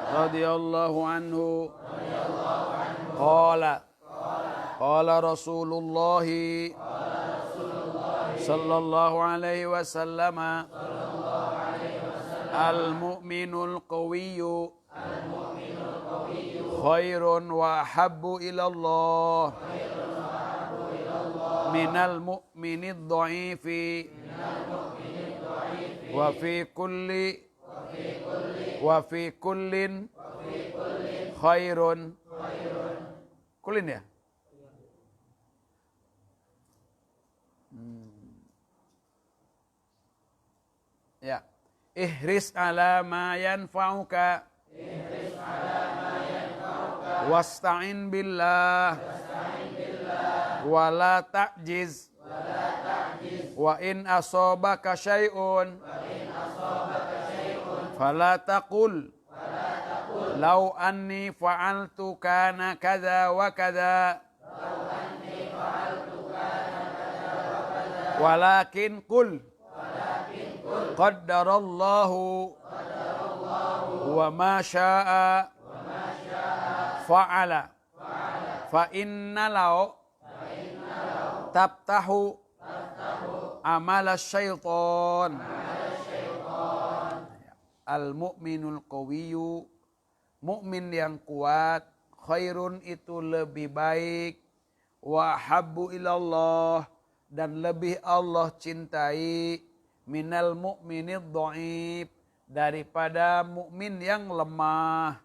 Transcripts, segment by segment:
radhiyallahu anhu qala qala Rasulullah sallallahu alaihi wasallam al-mu'minul qawiyyu khairun wa habbu ilallah minal mu'minid dha'ifi wa fi kullin khairun. Kullin ya? Ya. Ihris ala ma yanfa'uka wasta'in billah wala ta'jiz wa in asabaka syai'un fala taqul law anni fa'altu kana kadza wa kadza walakin qul qaddarallahu wa ma syaa fa'ala fa inna law tabtahu amala syaitan. Al-mu'minul qawiyyu, mukmin yang kuat, khairun itu lebih baik, wa habbu ilallah dan lebih Allah cintai, minal mu'minid dhaif daripada mukmin yang lemah,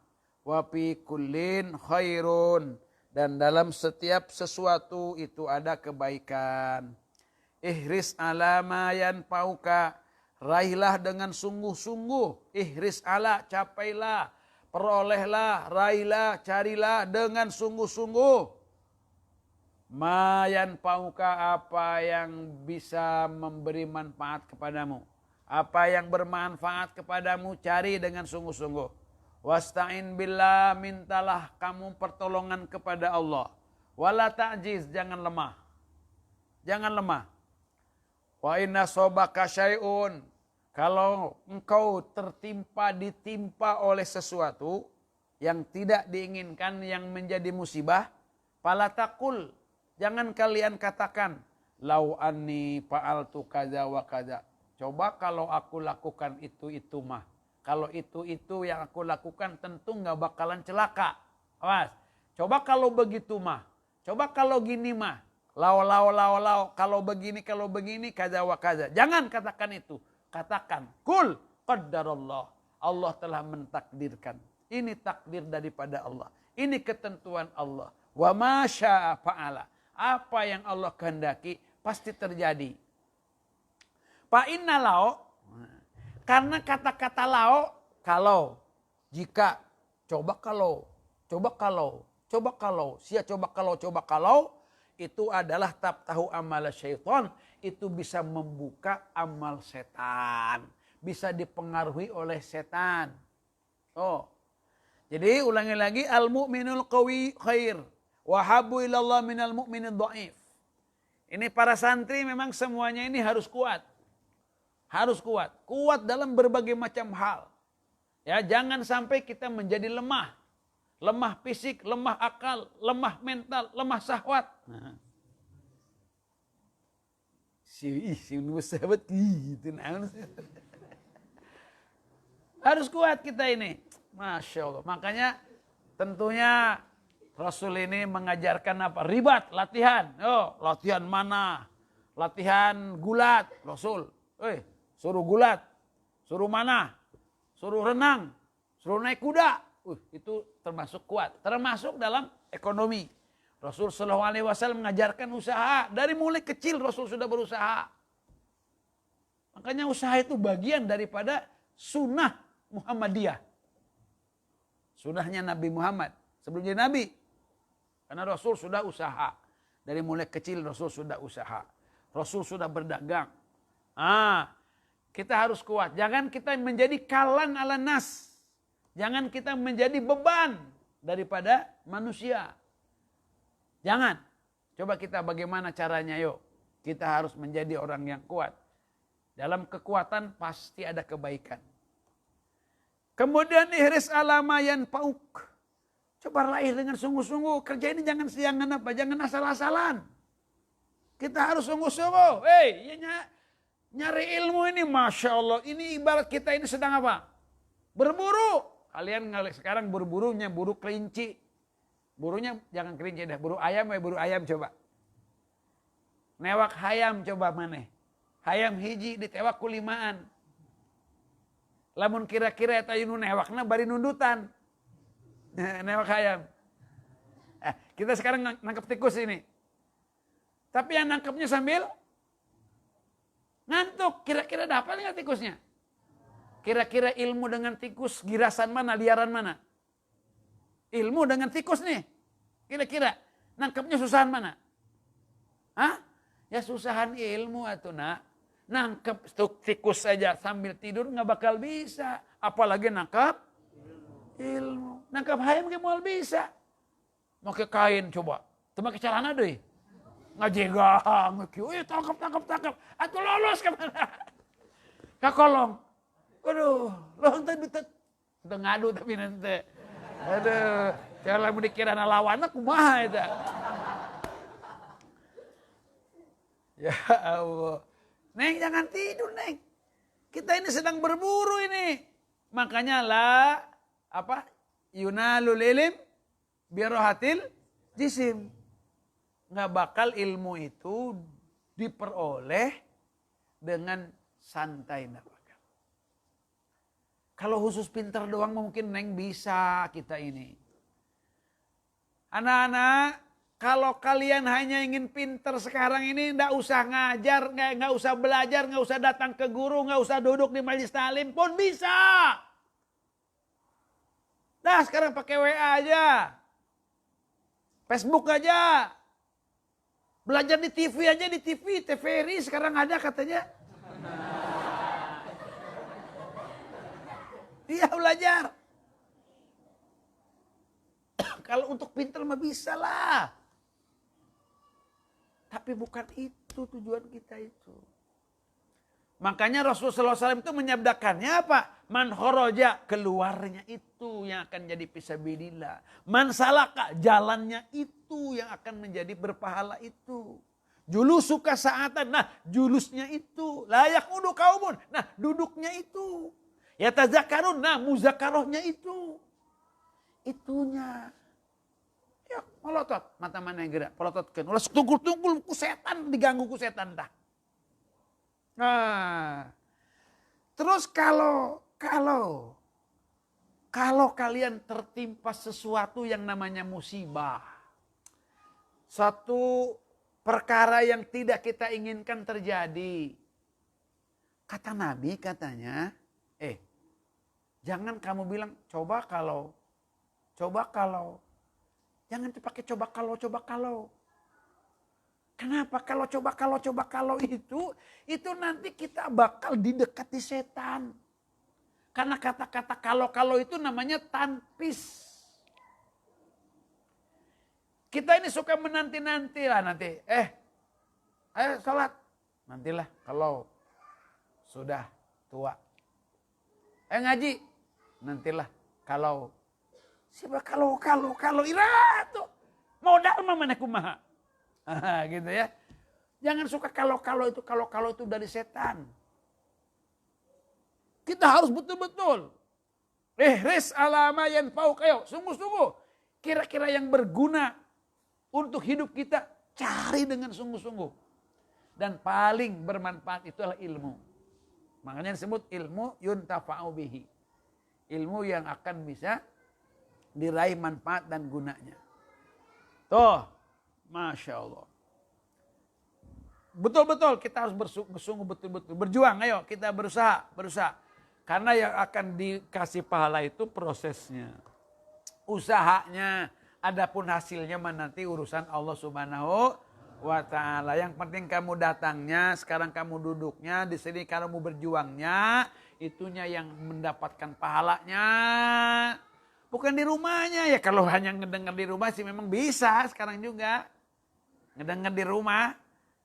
wa fi kullin khairun dan dalam setiap sesuatu itu ada kebaikan. Ihris ala ma yanfa'uka, raihlah dengan sungguh-sungguh. Ihris ala, capailah, perolehlah, raihlah, carilah dengan sungguh-sungguh. Ma yanfa'uka, apa yang bisa memberi manfaat kepadamu. Apa yang bermanfaat kepadamu, cari dengan sungguh-sungguh. Wasta'in billah, mintalah kamu pertolongan kepada Allah. Wala ta'jiz, jangan lemah. Jangan lemah. Wa inna sobaka syai'un, kalau engkau ditimpa oleh sesuatu yang tidak diinginkan, yang menjadi musibah, fala taqul, jangan kalian katakan, lau anni fa'altu kaza wa kaza. Coba kalau aku lakukan itu mah. Kalau itu yang aku lakukan tentu nggak bakalan celaka. Awas. Coba kalau begitu mah. Coba kalau gini mah. Lau, kalau begini, kaza wa kaza. Jangan katakan itu. Katakan, kul qaddarallah. Allah telah mentakdirkan. Ini takdir daripada Allah. Ini ketentuan Allah. Wa ma syaa fa'ala. Apa yang Allah kehendaki pasti terjadi. Fa inna lau, karena kata-kata lau, kalau, jika, coba kalau, itu adalah tabtahu amal syaitan, itu bisa membuka amal setan, bisa dipengaruhi oleh setan. Oh, jadi ulangi lagi, al mu'minul qawi khair, wa habbu ilallah minal mu'minid dhaif. Ini para santri memang semuanya ini harus kuat, kuat dalam berbagai macam hal. Ya, jangan sampai kita menjadi lemah. Lemah fisik, lemah akal, lemah mental, lemah syahwat. Nah. Si sahabat gitu. Harus kuat kita ini. Masya Allah. Makanya tentunya Rasul ini mengajarkan apa? Ribat, latihan. Oh, latihan mana? Latihan gulat. Rasul. Suruh gulat. Suruh mana? Suruh renang. Suruh naik kuda. Itu termasuk kuat, termasuk dalam ekonomi. Rasul Shallallahu Alaihi Wasallam mengajarkan usaha dari mulai kecil. Rasul sudah berusaha. Makanya usaha itu bagian daripada sunnah Muhammadiyah, sunnahnya Nabi Muhammad sebelum jadi Nabi. Karena Rasul sudah usaha dari mulai kecil. Rasul sudah usaha. Rasul sudah berdagang. Kita harus kuat. Jangan kita menjadi kalan ala nas. Jangan kita menjadi beban daripada manusia. Jangan. Coba kita bagaimana caranya, yuk. Kita harus menjadi orang yang kuat. Dalam kekuatan pasti ada kebaikan. Kemudian ihris alamayan pauk. Coba raih dengan sungguh-sungguh. Kerja ini jangan jangan asal-asalan. Kita harus sungguh-sungguh. Nyari ilmu ini, Masya Allah. Ini ibarat kita ini sedang apa? Berburu. Kalian sekarang berunya buru kelinci. Burunya jangan kelinci dah. Buru ayam coba. Newak hayam coba mana? Hayam hiji ditewak kulimaan. Lamun kira-kira eta yunu newakna bari nundutan. Newak hayam. Kita sekarang nangkep tikus ini. Tapi yang nangkepnya sambil ngantuk. Kira-kira dapat nggak tikusnya? Kira-kira ilmu dengan tikus girasan mana, liaran mana? Ilmu dengan tikus nih. Kira-kira nangkepnya susahan mana? Hah? Ya susahan ilmu atuh nak. Nangkep tikus saja sambil tidur nggak bakal bisa. Apalagi nangkep ilmu. Nangkep hayam gak mau bisa. Pakai kain coba. Cuma ke celana deh. Ngajegang. Tangkap. Atuh lolos kemana? Ke kolong. Aduh. Lo tadi udah ngadu tapi nanti. Aduh. Kalau mau dikira lawan aku mah itu. Ya Allah. Neng jangan tidur Neng. Kita ini sedang berburu ini. Makanya yunalul ilim birohatil jisim. Nggak bakal ilmu itu diperoleh dengan santai. Nggak bakal. Kalau khusus pintar doang mungkin Neng bisa kita ini. Anak-anak, kalau kalian hanya ingin pintar sekarang ini, nggak usah ngajar, nggak usah belajar, nggak usah datang ke guru, nggak usah duduk di majelis taklim pun bisa. Nah sekarang pakai WA aja, Facebook aja, belajar di TV aja, di TVRI sekarang ada katanya. Iya belajar. Kalau untuk pintar mah bisa lah. Tapi bukan itu tujuan kita itu. Makanya Rasulullah SAW itu menyabdakannya apa? Man khoroja, keluarnya itu yang akan jadi fisabilillah. Man salaka, jalannya itu yang akan menjadi berpahala itu. Julus suka saatan, nah julusnya itu. Layak udu kaumun, nah duduknya itu. Ya tazakarun, nah muzakarohnya itu. Itunya. Ya melotot, mata mana yang gerak, pelototkan. Ulah tungkul ku setan, diganggu ku setan dah. Nah, terus kalau kalian tertimpa sesuatu yang namanya musibah, satu perkara yang tidak kita inginkan terjadi, kata Nabi katanya, jangan kamu bilang coba kalau, jangan dipakai coba kalau. Kenapa? Kalau coba kalau itu nanti kita bakal didekati setan. Karena kata-kata kalau itu namanya tanpis. Kita ini suka menanti-nanti lah nanti. Ayo sholat. Nantilah kalau sudah tua. Ngaji. Nantilah kalau. Siapa kalau ira tuh. Modal mah mana kumaha. Gitu ya. Jangan suka kalau itu dari setan. Kita harus betul-betul. Ihris alama yang fauqayo. Sungguh-sungguh. Kira-kira yang berguna untuk hidup kita. Cari dengan sungguh-sungguh. Dan paling bermanfaat itu adalah ilmu. Makanya disebut ilmu yuntafa'u bihi. Ilmu yang akan bisa diraih manfaat dan gunanya. Tuh. Masya Allah. Betul-betul kita harus bersungguh betul-betul. Berjuang, ayo kita berusaha. Karena yang akan dikasih pahala itu prosesnya. Usahanya. Adapun hasilnya nanti urusan Allah Subhanahu wa ta'ala. Yang penting kamu datangnya, sekarang kamu duduknya, di sini kamu berjuangnya, itunya yang mendapatkan pahalanya. Bukan di rumahnya. Ya kalau hanya ngedengar di rumah sih memang bisa sekarang juga. Ngedengar di rumah,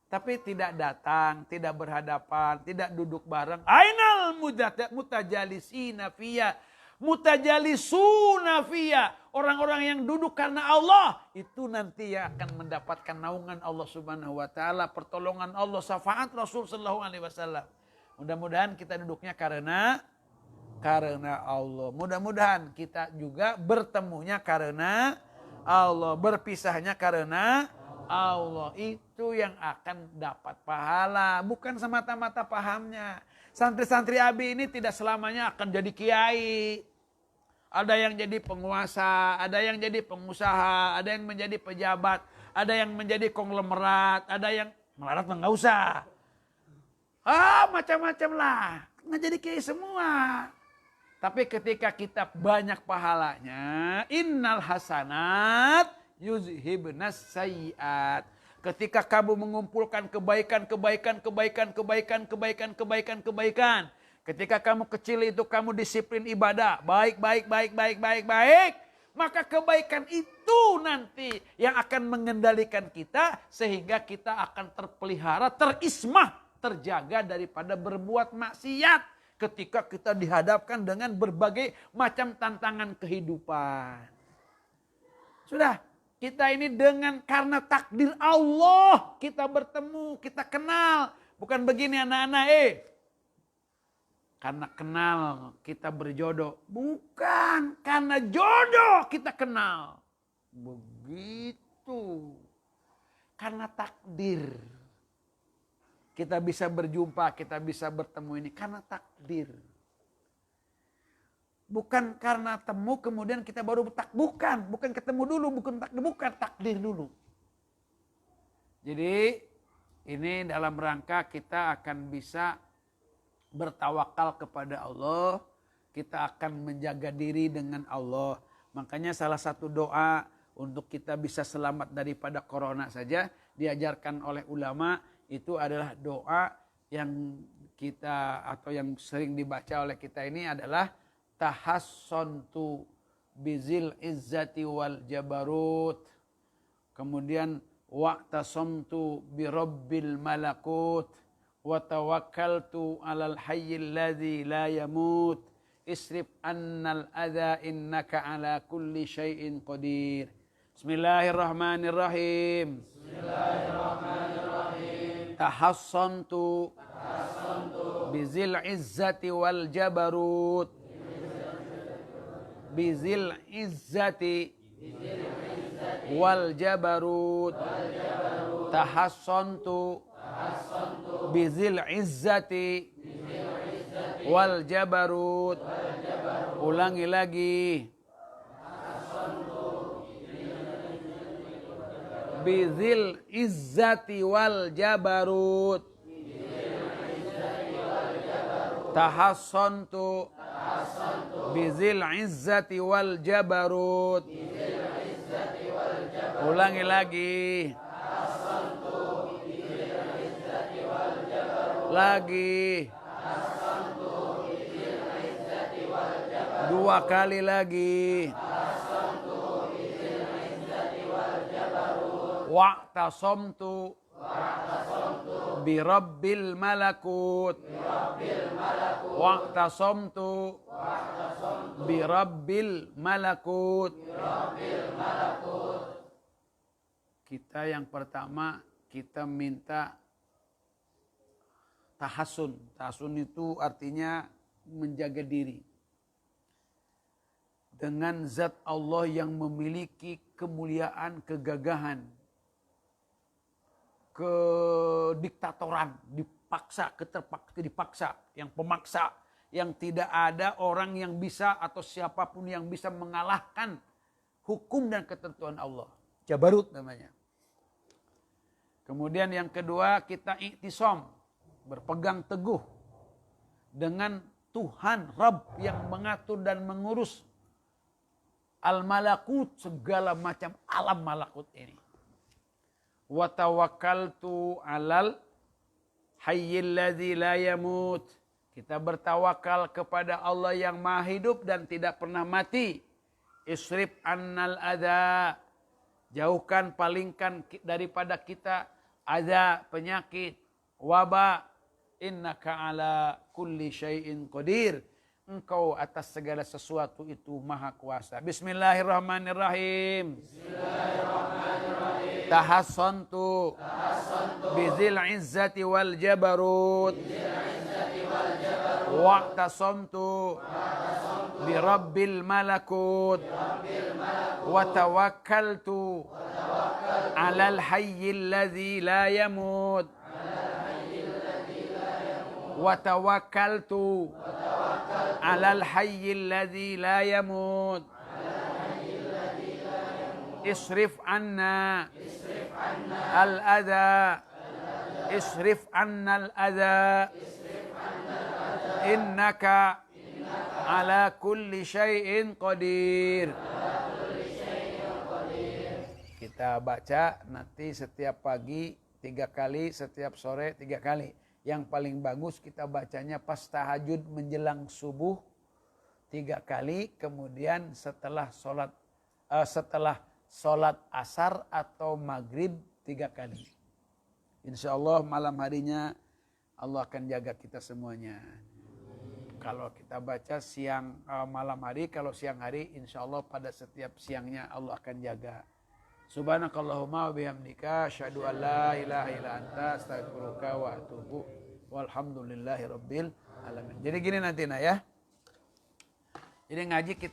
tapi tidak datang, tidak berhadapan, tidak duduk bareng. Ainal mutajalisina fiyya. mutajalisuna fiyya, orang-orang yang duduk karena Allah, itu nanti yang akan mendapatkan naungan Allah Subhanahu wa taala, pertolongan Allah, syafaat Rasul sallallahu alaihi wasallam. Mudah-mudahan kita duduknya karena Allah. Mudah-mudahan kita juga bertemunya karena Allah, berpisahnya karena Allah. Itu yang akan dapat pahala, bukan semata-mata pahamnya. Santri-santri Abi ini tidak selamanya akan jadi kiai. Ada yang jadi penguasa, ada yang jadi pengusaha, ada yang menjadi pejabat, ada yang menjadi konglomerat, ada yang melarat nggak usah. Macam-macam lah, nggak jadi kiai semua. Tapi ketika kita banyak pahalanya, innal hasanat yuzhibnas sayyiat. Ketika kamu mengumpulkan kebaikan, ketika kamu kecil itu kamu disiplin ibadah, baik, maka kebaikan itu nanti yang akan mengendalikan kita sehingga kita akan terpelihara, terismah, terjaga daripada berbuat maksiat ketika kita dihadapkan dengan berbagai macam tantangan kehidupan. Sudah, kita ini karena takdir Allah kita bertemu, kita kenal. Bukan begini anak-anak, karena kenal kita berjodoh. Bukan, karena jodoh kita kenal. Begitu. Karena takdir. Kita bisa berjumpa, kita bisa bertemu ini karena takdir. Bukan karena temu kemudian kita baru bukan ketemu dulu, bukan takdir dulu. Jadi ini dalam rangka kita akan bisa bertawakal kepada Allah, kita akan menjaga diri dengan Allah. Makanya salah satu doa untuk kita bisa selamat daripada corona saja diajarkan oleh ulama, itu adalah doa yang kita atau yang sering dibaca oleh kita ini adalah tahassontu bizil izzati wal jabarut. Kemudian wa'tasamtu birabbil malakut wa tawakkaltu alal hayyil ladzi la yamut isrif annal adza innaka ala kulli syai'in qadir. Bismillahirrahmanirrahim. Tahassontu bizil izzati wal jabarut. Bizil izzati wal jabarut. Tahassontu bizil izzati wal jabarut. Ulangi lagi. Bizil izzati wal jabarut. Tahassontu bizil izzati wal jabarut. Ulangi lagi. Lagi. Dua kali lagi. Wa'tasamtu birabbil malakut. Wa'tasamtu birabbil malakut. Kita yang pertama kita minta tahasun. Tahasun itu artinya menjaga diri dengan zat Allah yang memiliki kemuliaan, kegagahan, kediktatoran, dipaksa, yang pemaksa, yang tidak ada orang yang bisa atau siapapun yang bisa mengalahkan hukum dan ketentuan Allah. Jabarut namanya. Kemudian yang kedua kita iktisam, berpegang teguh dengan Tuhan, Rabb yang mengatur dan mengurus al-malakut, segala macam alam malakut ini. Wa tawakkaltu alal hayyil ladzi la yamut. Kita bertawakal kepada Allah yang Maha hidup dan tidak pernah mati. Isrif annal adza. Jauhkan, palingkan daripada kita adza, penyakit, wabak. Innaka ala kulli syai'in qadir. Engkau atas segala sesuatu itu maha kuasa. Bismillahirrahmanirrahim. Tahassantu bizil izzati wal jabarut. Wa'tasamtu birabbil malakut. Wa tawakkaltu alal hayyil ladzi la yamut. Wa tawakkaltu alal hayyil ladzi la yamut. Isrif anna al-adha. Isrif anna al-adha. Innaka ala kulli syai'in qadir. Kita baca nanti setiap pagi 3 kali, setiap sore 3 kali. Yang paling bagus kita bacanya pas tahajud menjelang subuh 3 kali, kemudian setelah sholat asar atau maghrib 3 kali. Insya Allah malam harinya Allah akan jaga kita semuanya. Kalau kita baca siang malam hari, kalau siang hari insya Allah pada setiap siangnya Allah akan jaga. Subhanakallahumma wa bihamdika asyhadu an la ilaha illa anta astaghfiruka wa atubu walhamdulillahi rabbil alamin. Jadi gini nanti ya. Jadi ngaji kita